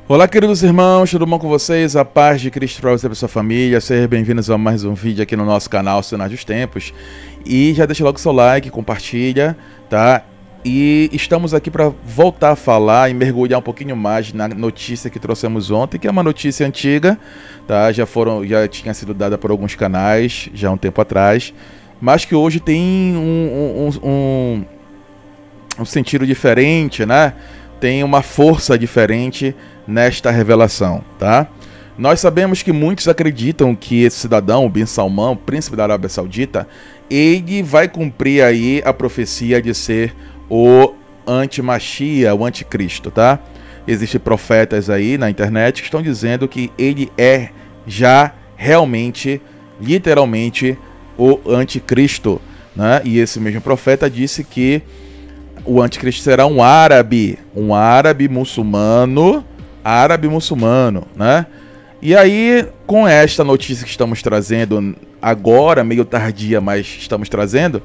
Olá, queridos irmãos, tudo bom com vocês? A paz de Cristo para você e para sua família. Sejam bem-vindos a mais um vídeo aqui no nosso canal Sinais dos Tempos. E já deixa logo seu like, compartilha, tá? E estamos aqui para voltar a falar e mergulhar um pouquinho mais na notícia que trouxemos ontem, que é uma notícia antiga, tá? Já tinha sido dada por alguns canais já há um tempo atrás, mas que hoje tem um sentido diferente, né? Tem uma força diferente nesta revelação, tá? Nós sabemos que muitos acreditam que esse cidadão, o Bin Salman, o príncipe da Arábia Saudita, ele vai cumprir aí a profecia de ser o anti-Machia, o anticristo, tá? Existem profetas aí na internet que estão dizendo que ele é já realmente, literalmente, o anticristo, né? E esse mesmo profeta disse que o anticristo será um árabe muçulmano, né? E aí, com esta notícia que estamos trazendo agora, meio tardia, mas estamos trazendo,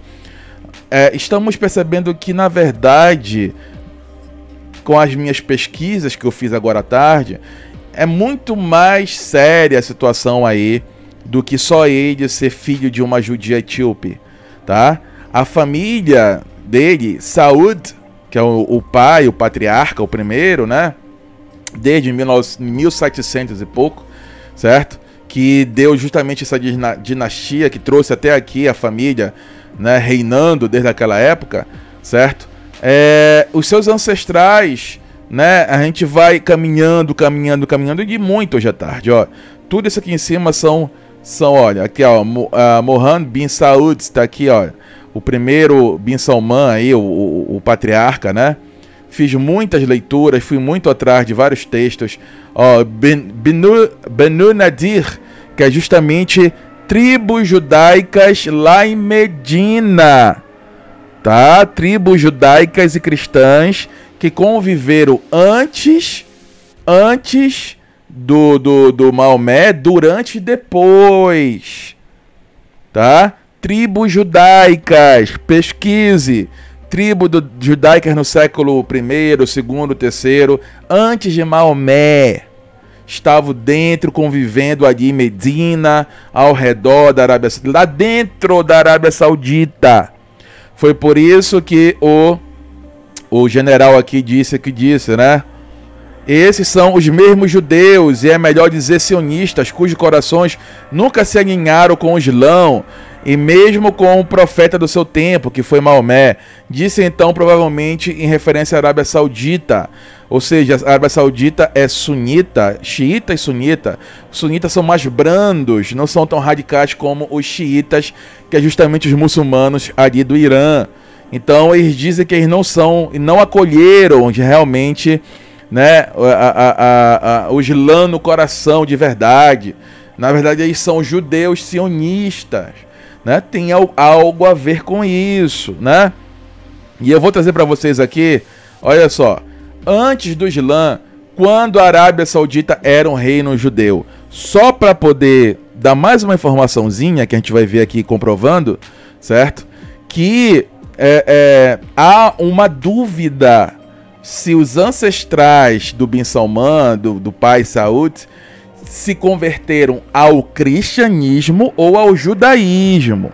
estamos percebendo que, na verdade, com as minhas pesquisas que eu fiz agora à tarde, é muito mais séria a situação aí do que só ele ser filho de uma judia etíope, tá? A família dele, Saud, que é o pai, o patriarca, o primeiro, né? Desde 1700 e pouco, certo? Que deu justamente essa dinastia que trouxe até aqui a família, né, reinando desde aquela época, certo? Os seus ancestrais, né? A gente vai caminhando de muito hoje à tarde, ó. Tudo isso aqui em cima são olha, aqui ó, Mohammed bin Saud está aqui, ó. O primeiro Bin Salman aí, o patriarca, né? Fiz muitas leituras, fui muito atrás de vários textos. Ó, Banu Nadir, que é justamente tribos judaicas lá em Medina, tá? Tribos judaicas e cristãs que conviveram antes do Maomé, durante e depois, tá? Tribos judaicas, pesquise. Judaicas no século I, II, III, antes de Maomé. Estavam dentro, convivendo ali em Medina, ao redor da Arábia Saudita, lá dentro da Arábia Saudita. Foi por isso que o general aqui disse, né? Esses são os mesmos judeus, e é melhor dizer sionistas, cujos corações nunca se alinharam com o Islão, e mesmo com o profeta do seu tempo, que foi Maomé. Disse então provavelmente em referência à Arábia Saudita, ou seja, a Arábia Saudita é sunita, xiita e sunita. Os sunitas são mais brandos, não são tão radicais como os xiitas, que é justamente os muçulmanos ali do Irã. Então eles dizem que eles não acolheram realmente, né, o Islã no coração de verdade. Na verdade eles são judeus sionistas, né? Tem algo a ver com isso, né? E eu vou trazer para vocês aqui, olha só, antes do Islã, quando a Arábia Saudita era um reino judeu, só para poder dar mais uma informaçãozinha que a gente vai ver aqui comprovando, certo? Que há uma dúvida se os ancestrais do Bin Salman, do pai Saud, se converteram ao cristianismo ou ao judaísmo.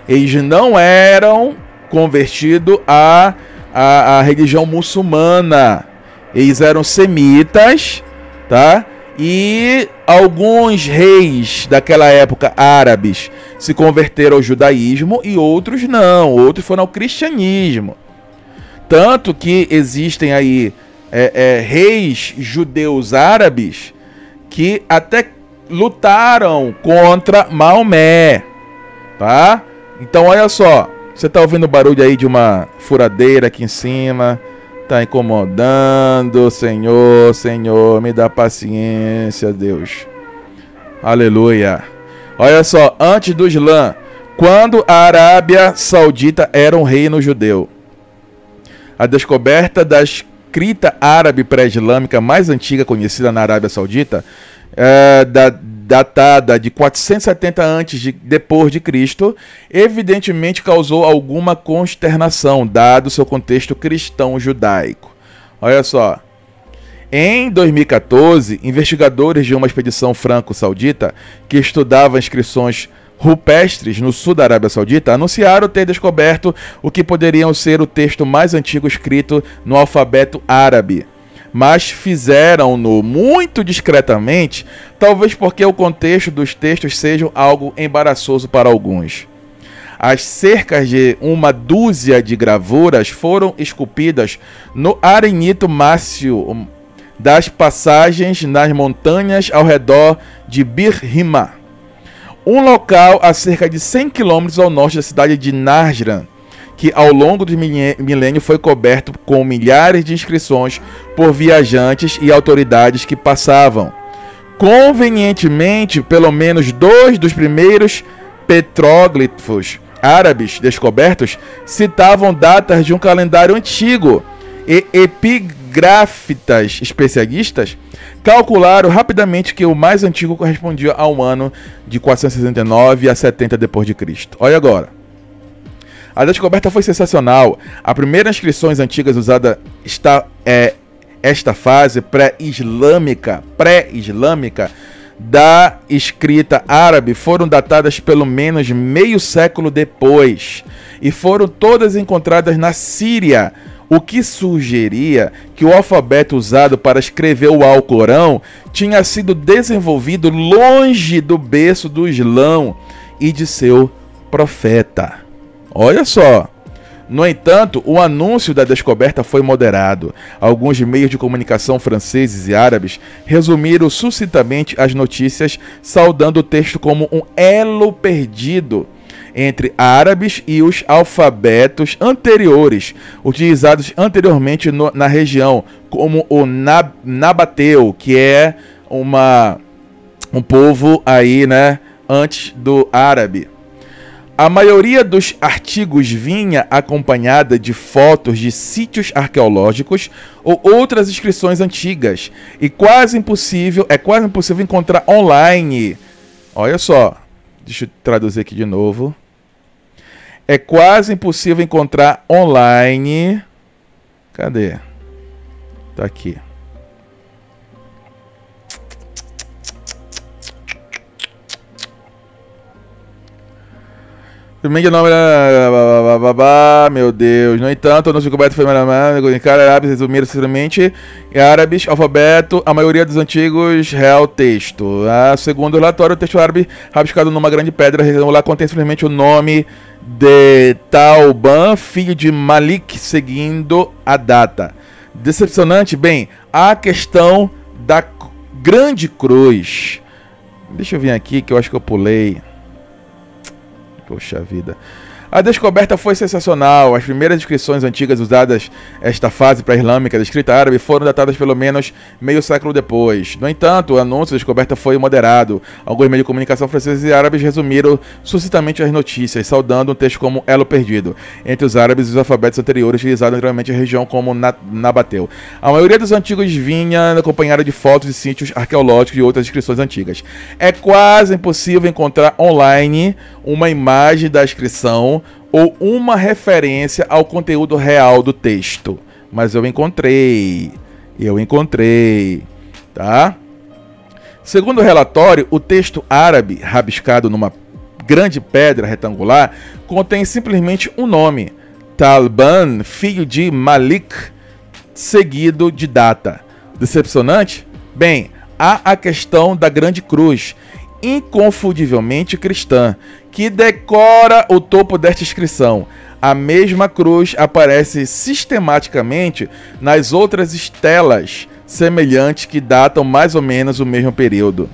Eles não eram convertidos à religião muçulmana. Eles eram semitas, tá? E alguns reis daquela época árabes se converteram ao judaísmo e outros não. Outros foram ao cristianismo. Tanto que existem aí reis judeus árabes que até lutaram contra Maomé, tá? Então olha só, você tá ouvindo o barulho aí de uma furadeira aqui em cima, tá incomodando. Senhor, me dá paciência, Deus. Aleluia. Olha só, antes do Islã, quando a Arábia Saudita era um reino judeu, a descoberta da escrita árabe pré-islâmica mais antiga conhecida na Arábia Saudita, datada de 470 depois de Cristo, evidentemente causou alguma consternação, dado seu contexto cristão judaico. Olha só, Em 2014, investigadores de uma expedição franco-saudita que estudava inscrições rupestres no sul da Arábia Saudita anunciaram ter descoberto o que poderiam ser o texto mais antigo escrito no alfabeto árabe, mas fizeram-no muito discretamente, talvez porque o contexto dos textos seja algo embaraçoso para alguns. As cerca de uma dúzia de gravuras foram esculpidas no arenito mácio das passagens nas montanhas ao redor de Bir Hima, um local a cerca de 100 km ao norte da cidade de Najran, que ao longo dos milênios foi coberto com milhares de inscrições por viajantes e autoridades que passavam. Convenientemente, pelo menos 2 dos primeiros petróglifos árabes descobertos citavam datas de um calendário antigo, e epigrafistas especialistas calcularam rapidamente que o mais antigo correspondia ao ano de 469 a 70 d.C. Olha agora. A descoberta foi sensacional. A primeira inscrições antigas usada esta fase pré-islâmica da escrita árabe foram datadas pelo menos meio século depois e foram todas encontradas na Síria, o que sugeria que o alfabeto usado para escrever o Alcorão tinha sido desenvolvido longe do berço do Islão e de seu profeta. Olha só. No entanto, o anúncio da descoberta foi moderado. Alguns meios de comunicação franceses e árabes resumiram sucintamente as notícias, saudando o texto como um elo perdido entre árabes e os alfabetos anteriores, utilizados anteriormente na região, como o Nabateu, que é um povo aí, né, antes do árabe. A maioria dos artigos vinha acompanhada de fotos de sítios arqueológicos ou outras inscrições antigas, e é quase impossível encontrar online. Olha só, deixa eu traduzir aqui de novo. É quase impossível encontrar online. Cadê? Tá aqui. Meu Deus. No entanto, no descoberto foi árabes resumiram simplesmente árabes, alfabeto, a maioria dos antigos real texto. Segundo o relatório, o texto árabe rabiscado numa grande pedra retangular contém simplesmente o nome de Tauban, filho de Malik, seguindo a data. Decepcionante? Bem, a questão da grande cruz. Deixa eu vir aqui que eu acho que eu pulei. Poxa vida. A descoberta foi sensacional. As primeiras inscrições antigas usadas esta fase pré-islâmica da escrita árabe foram datadas pelo menos meio século depois. No entanto, o anúncio da descoberta foi moderado. Alguns meios de comunicação franceses e árabes resumiram sucintamente as notícias, saudando um texto como elo perdido entre os árabes e os alfabetos anteriores utilizados anteriormente na região como Nabateu. A maioria dos antigos vinha acompanhada de fotos de sítios arqueológicos e outras inscrições antigas. É quase impossível encontrar online uma imagem da inscrição ou uma referência ao conteúdo real do texto. Mas eu encontrei, tá? Segundo o relatório, o texto árabe rabiscado numa grande pedra retangular contém simplesmente um nome, Talban, filho de Malik, seguido de data. Decepcionante? Bem, há a questão da grande cruz, inconfundivelmente cristã, que decora o topo desta inscrição. A mesma cruz aparece sistematicamente nas outras estelas semelhantes que datam mais ou menos o mesmo período.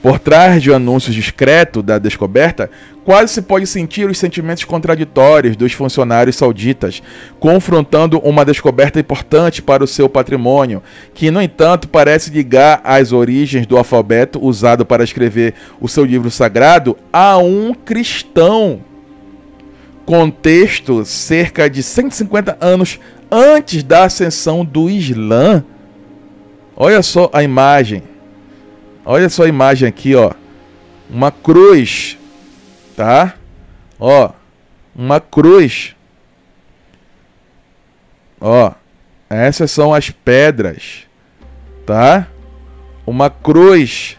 Por trás de um anúncio discreto da descoberta, quase se pode sentir os sentimentos contraditórios dos funcionários sauditas, confrontando uma descoberta importante para o seu patrimônio, que, no entanto, parece ligar as origens do alfabeto usado para escrever o seu livro sagrado a um cristão. Contexto cerca de 150 anos antes da ascensão do Islã. Olha só a imagem. Olha só a imagem aqui, ó. Uma cruz, tá? Ó, uma cruz. Ó, essas são as pedras tá? Uma cruz.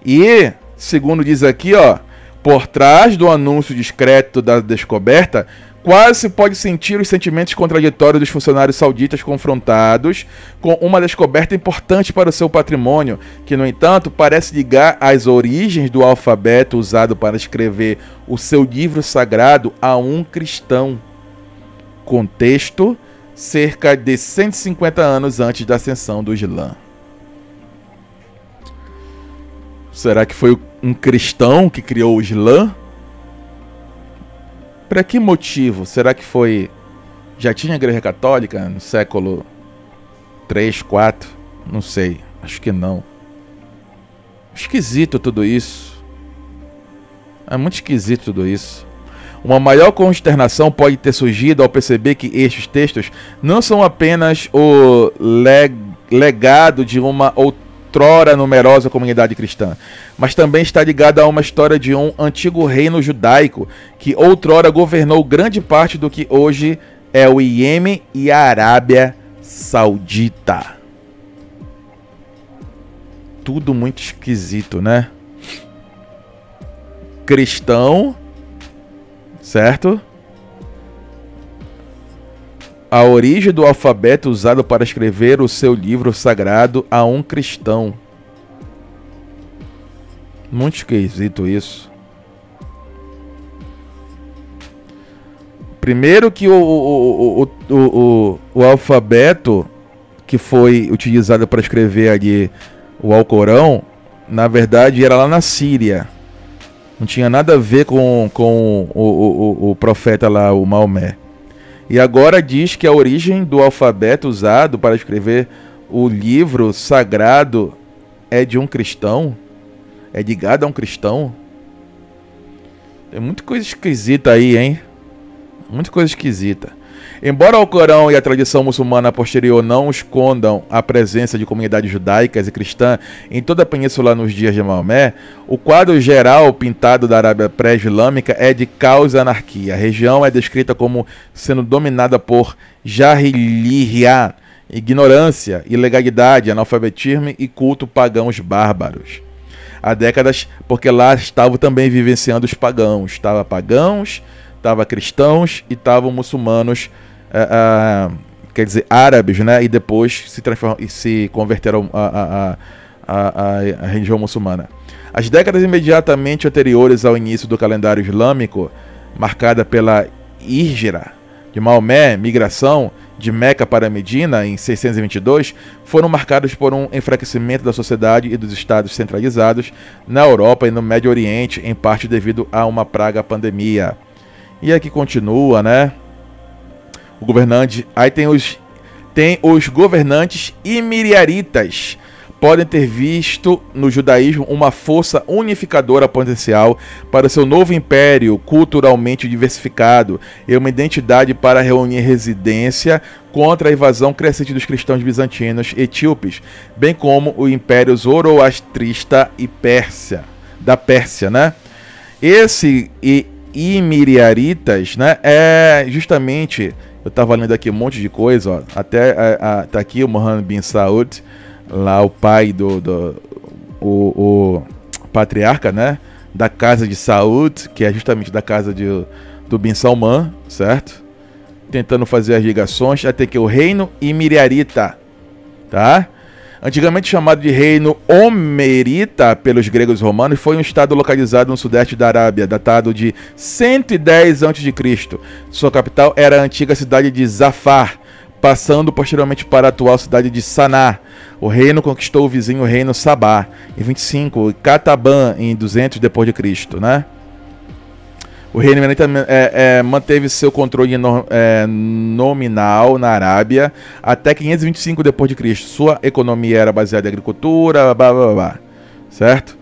E, segundo diz aqui, ó, por trás do anúncio discreto da descoberta, quase se pode sentir os sentimentos contraditórios dos funcionários sauditas confrontados com uma descoberta importante para o seu patrimônio, que, no entanto, parece ligar as origens do alfabeto usado para escrever o seu livro sagrado a um cristão. Contexto: cerca de 150 anos antes da ascensão do Islã. Será que foi um cristão que criou o Islã? Para que motivo? Será que foi... Já tinha Igreja Católica no século 3, 4? Não sei. Acho que não. Esquisito tudo isso. É muito esquisito tudo isso. Uma maior consternação pode ter surgido ao perceber que estes não são apenas o legado de uma outrora numerosa comunidade cristã, mas também está ligado a uma história de um antigo reino judaico que outrora governou grande parte do que hoje é o Iêmen e a Arábia Saudita. Tudo muito esquisito, né? Cristão, certo? A origem do alfabeto usado para escrever o seu livro sagrado a um cristão. Muito esquisito isso. Primeiro que o alfabeto que foi utilizado para escrever ali o Alcorão, na verdade era lá na Síria. Não tinha nada a ver com o profeta lá, o Maomé. E agora diz que a origem do alfabeto usado para escrever o livro sagrado é de um cristão? É ligado a um cristão? Tem muita coisa esquisita aí, hein? Muita coisa esquisita. Embora o Alcorão e a tradição muçulmana posterior não escondam a presença de comunidades judaicas e cristãs em toda a península nos dias de Maomé, o quadro geral pintado da Arábia pré-islâmica é de caos e anarquia. A região é descrita como sendo dominada por jahiliyyah, ignorância, ilegalidade, analfabetismo e culto pagãos bárbaros. Há décadas, porque lá estavam também vivenciando os pagãos. Estavam pagãos, estavam cristãos e estavam muçulmanos, quer dizer, árabes, né? E depois se converteram à religião muçulmana. As décadas imediatamente anteriores ao início do calendário islâmico, marcada pela Hijra de Maomé, migração de Meca para Medina em 622, foram marcados por um enfraquecimento da sociedade e dos estados centralizados na Europa e no Médio Oriente, em parte devido a uma praga pandemia. E aqui continua, né? O governante... Aí tem os governantes imiriaritas. Podem ter visto no judaísmo uma força unificadora potencial para seu novo império culturalmente diversificado e uma identidade para reunir resistência contra a invasão crescente dos cristãos bizantinos etíopes, bem como o império zoroastrista e da Pérsia, né? Esse imiriaritas, né, é justamente... Eu estava lendo aqui um monte de coisa, ó, até tá aqui o Mohammed bin Saud, lá o pai o patriarca, né, da casa de Saud, que é justamente da casa do Bin Salman, certo? Tentando fazer as ligações, até que o reino imiriarita, tá? Antigamente chamado de reino Omerita pelos gregos romanos, foi um estado localizado no sudeste da Arábia, datado de 110 a.C. Sua capital era a antiga cidade de Zafar, passando posteriormente para a atual cidade de Saná. O reino conquistou o vizinho reino Sabá em 25 e Cataban em 200 d.C., né? O reino manteve seu controle nominal na Arábia até 525 d.C. Sua economia era baseada em agricultura, certo?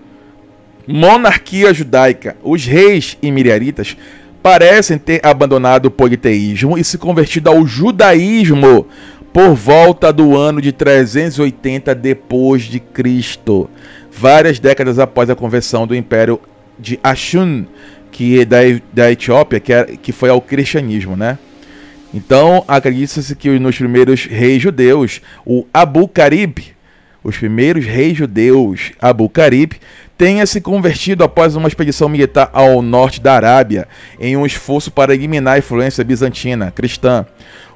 Monarquia judaica. Os reis imiriaritas parecem ter abandonado o politeísmo e se convertido ao judaísmo por volta do ano de 380 d.C., várias décadas após a conversão do Império de Ashur, que é da Etiópia, que foi ao cristianismo, né? Então, acredita-se que nos primeiros reis judeus, o Abu Carib, os primeiros reis judeus, Abu-Karib, tenha se convertido após uma expedição militar ao norte da Arábia, em um esforço para eliminar a influência bizantina, cristã.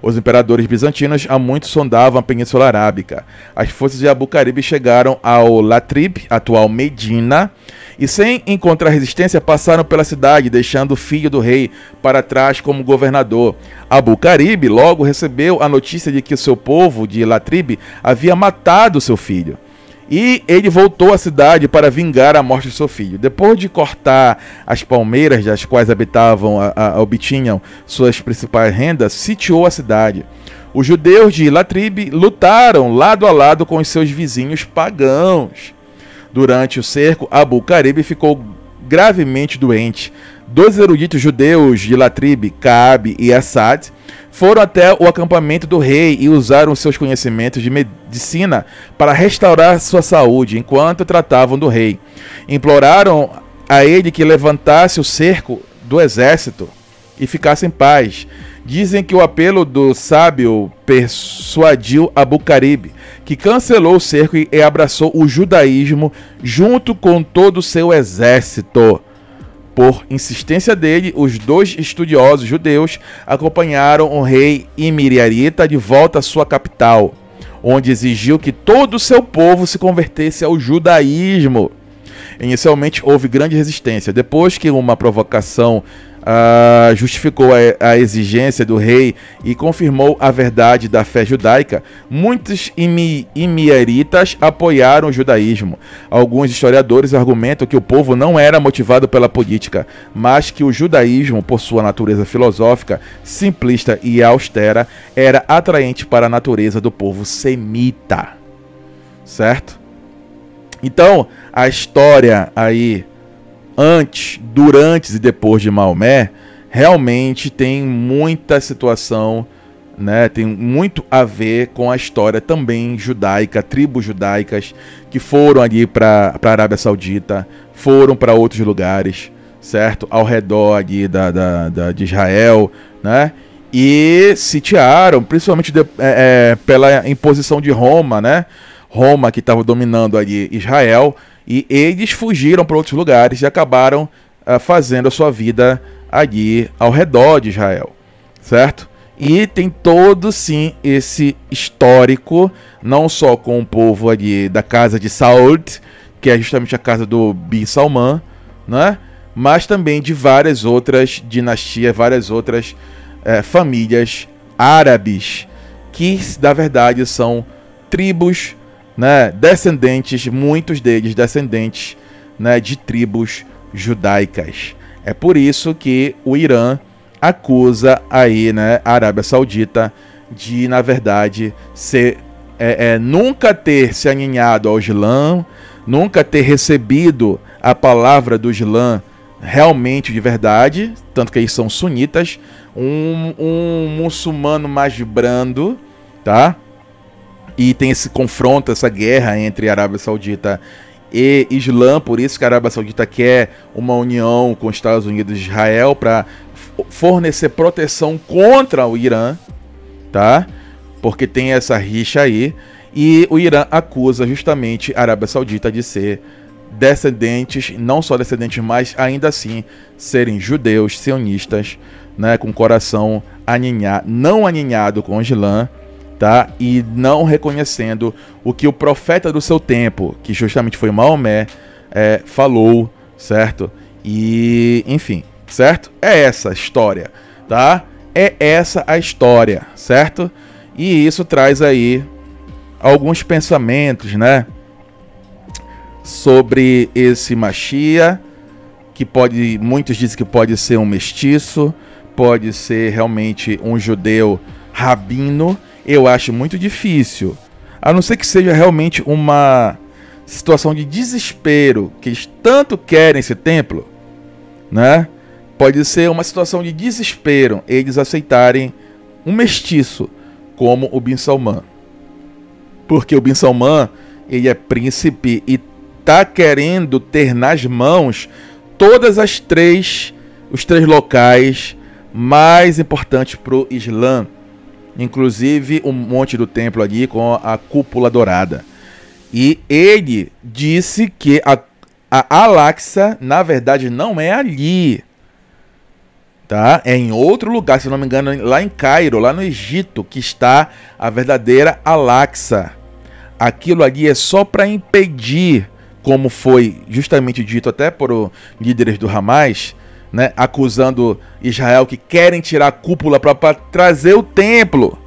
Os imperadores bizantinos há muito sondavam a Península Arábica. As forças de Abu-Karib chegaram ao Latrib, atual Medina, e sem encontrar resistência passaram pela cidade, deixando o filho do rei para trás como governador. Abu-Karib logo recebeu a notícia de que o seu povo de Latrib havia matado seu filho. E ele voltou à cidade para vingar a morte de seu filho. Depois de cortar as palmeiras das quais obtinham suas principais rendas, sitiou a cidade. Os judeus de Latrib lutaram lado a lado com os seus vizinhos pagãos. Durante o cerco, Abu-Karib ficou gravemente doente. Dois eruditos judeus de Latrib, Kaabe e Assad, foram até o acampamento do rei e usaram seus conhecimentos de medicina para restaurar sua saúde enquanto tratavam do rei. Imploraram a ele que levantasse o cerco do exército e ficasse em paz. Dizem que o apelo do sábio persuadiu Abu-Karib, que cancelou o cerco e abraçou o judaísmo junto com todo o seu exército. Por insistência dele, os dois estudiosos judeus acompanharam o rei Imiriarita de volta à sua capital, onde exigiu que todo o seu povo se convertesse ao judaísmo. Inicialmente houve grande resistência. Depois que uma provocação justificou a exigência do rei e confirmou a verdade da fé judaica, muitos imieritas apoiaram o judaísmo. Alguns historiadores argumentam que o povo não era motivado pela política, mas que o judaísmo, por sua natureza filosófica, simplista e austera, era atraente para a natureza do povo semita. Certo? Então, a história aí antes, durante e depois de Maomé, realmente tem muita situação, né? Tem muito a ver com a história também judaica, tribos judaicas que foram ali para a Arábia Saudita, foram para outros lugares, certo? Ao redor ali de Israel, né? E sitiaram, principalmente pela imposição de Roma, né? Roma que estava dominando ali Israel. E eles fugiram para outros lugares e acabaram fazendo a sua vida ali ao redor de Israel, certo? E tem todo, sim, esse histórico, não só com o povo ali da casa de Saud, que é justamente a casa do Bin Salman, né? Mas também de várias outras dinastias, várias outras famílias árabes, que, na verdade, são tribos, né, descendentes, muitos deles descendentes, né, de tribos judaicas. É por isso que o Irã acusa aí, né, a Arábia Saudita de, na verdade, nunca ter se aninhado ao Islã, nunca ter recebido a palavra do Islã realmente de verdade, tanto que eles são sunitas, um muçulmano mais brando, tá? E tem esse confronto, essa guerra entre Arábia Saudita e Islã, por isso que a Arábia Saudita quer uma união com os Estados Unidos e Israel para fornecer proteção contra o Irã, tá? Porque tem essa rixa aí, e o Irã acusa justamente a Arábia Saudita de ser descendentes, não só descendentes, mas ainda assim serem judeus, sionistas, né, com coração não aninhado com o Islã, tá? E não reconhecendo o que o profeta do seu tempo, que justamente foi Maomé, falou, certo? E, enfim, certo? É essa a história, tá? É essa a história, certo? E isso traz aí alguns pensamentos, né? Sobre esse Machia, que muitos dizem que pode ser um mestiço, pode ser realmente um judeu rabino. Eu acho muito difícil, a não ser que seja realmente uma situação de desespero, que eles tanto querem esse templo, né? Pode ser uma situação de desespero eles aceitarem um mestiço como o Bin Salman. Porque o Bin Salman, ele é príncipe e tá querendo ter nas mãos todas os três locais mais importantes para o Islã. Inclusive o monte do templo ali com a cúpula dourada. E ele disse que a Al-Aqsa, na verdade, não é ali. Tá? É em outro lugar, se não me engano, lá em Cairo, lá no Egito, que está a verdadeira Al-Aqsa. Aquilo ali é só para impedir, como foi justamente dito até por líderes do Hamas, né, acusando Israel que querem tirar a cúpula para trazer o templo.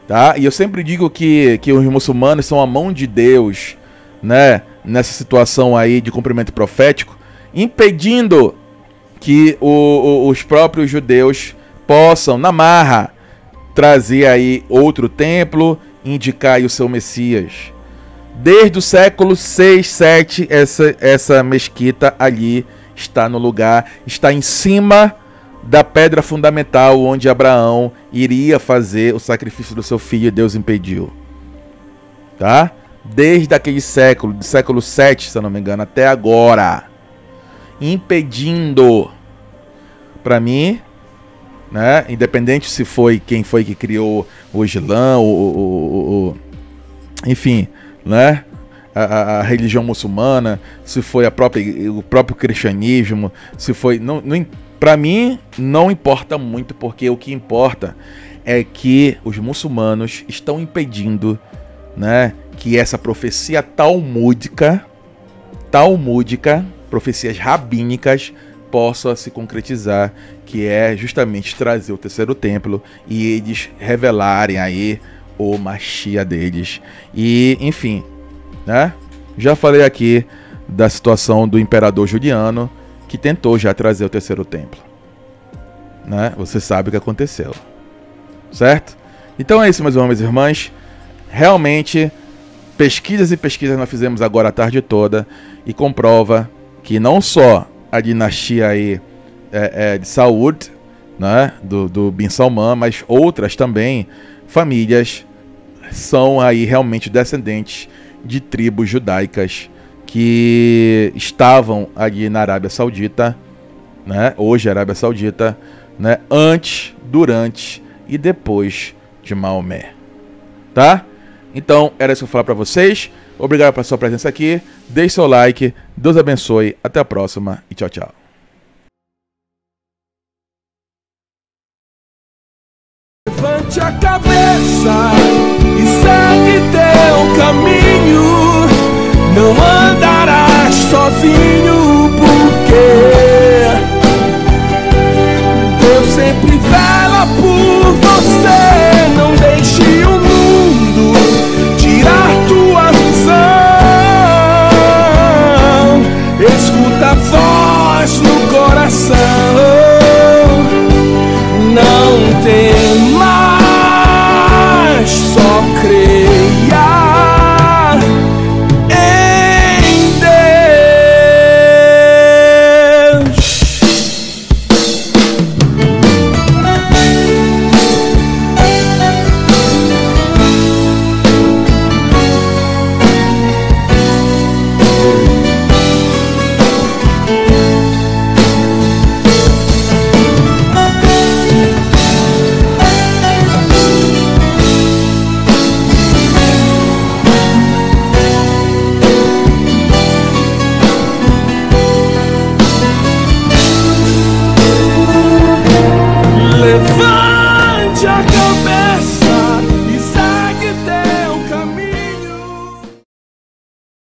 Tá? E eu sempre digo que os muçulmanos são a mão de Deus, né, nessa situação aí de cumprimento profético, impedindo que os próprios judeus possam, na marra, trazer aí outro templo, indicar aí o seu Messias. Desde o século 6, 7, essa mesquita ali está no lugar, está em cima da pedra fundamental onde Abraão iria fazer o sacrifício do seu filho e Deus impediu. Tá? Desde aquele século, do século 7, se eu não me engano, até agora. Impedindo. Para mim, né, independente se foi quem foi que criou o Islã, enfim, né, a religião muçulmana, se foi o próprio cristianismo, se foi, para mim não importa muito, porque o que importa é que os muçulmanos estão impedindo, né, que essa profecia talmúdica, profecias rabínicas, possa se concretizar, que é justamente trazer o terceiro templo e eles revelarem aí o Mashiach deles. E, enfim, né? Já falei aqui da situação do imperador Juliano, que tentou já trazer o terceiro templo. Né? Você sabe o que aconteceu. Certo? Então é isso, meus irmãos e irmãs. Realmente, pesquisas e pesquisas nós fizemos agora a tarde toda e comprova que não só a dinastia aí de Saud, né, do Bin Salman, mas outras também famílias são aí realmente descendentes de tribos judaicas que estavam ali na Arábia Saudita, né, hoje Arábia Saudita, né, antes, durante e depois de Maomé. Tá? Então, era isso que eu vou falar para vocês. Obrigado pela sua presença aqui. Deixe seu like. Deus abençoe. Até a próxima e tchau, tchau. Levante a cabeça e segue teu caminho. Não andarás sozinho, porque Deus sempre vela por você. Não deixe o mundo tirar tua visão. Escuta a voz no coração. Não temas, só creia em Deus. Levante a cabeça.